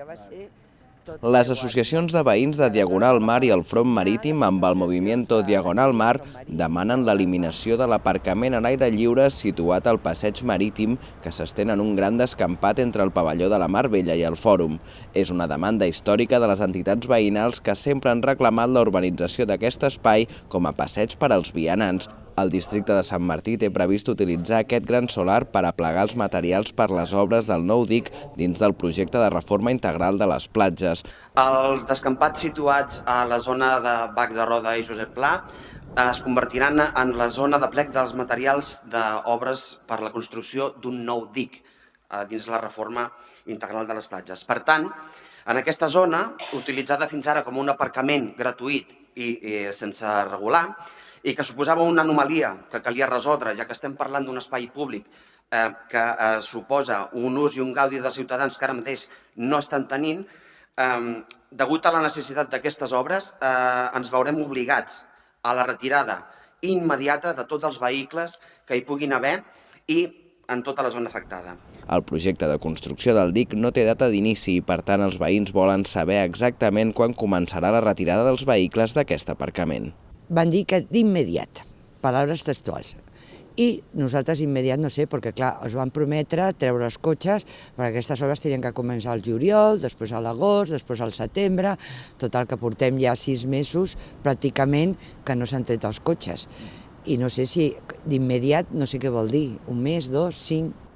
Les associacions de veïns de Diagonal Mar i el Front Marítim amb el Movimiento Diagonal Mar demanen l'eliminació de l'aparcament a l'aire lliure situat al passeig marítim que s'estén en un gran descampat entre el pavelló de la Mar Bella i el Fòrum. És una demanda històrica de les entitats veïnals que sempre han reclamat la urbanització d'aquest espai com a passeig per als vianants. El districte de Sant Martí té previst utilitzar aquest gran solar per aplegar els materials per les obres del nou dic dins del projecte de reforma integral de les platges. Els descampats situats a la zona de Bac de Roda i Josep Pla es convertiran en la zona de plec dels materials d'obres per la construcció d'un nou dic dins la reforma integral de les platges. Per tant, en aquesta zona, utilitzada fins ara com un aparcament gratuït i sense regular, i que suposava una anomalia que calia resoldre, ja que estem parlant d'un espai públic que suposa un ús i un gaudi dels ciutadans que ara mateix no estan tenint, degut a la necessitat d'aquestes obres, ens veurem obligats a la retirada immediata de tots els vehicles que hi puguin haver i en tota la zona afectada. El projecte de construcció del dic no té data d'inici i, per tant, els veïns volen saber exactament quan començarà la retirada dels vehicles d'aquest aparcament. Van dir que d'immediat, paraules textuals. I nosaltres immediat no sé, perquè clar, es van prometre treure els cotxes, perquè aquestes obres tenien que començar al juliol, després a l'agost, després al setembre, total que portem ja 6 mesos pràcticament que no s'han tret els cotxes. I no sé si d'immediat, no sé què vol dir, un mes, 2, 5...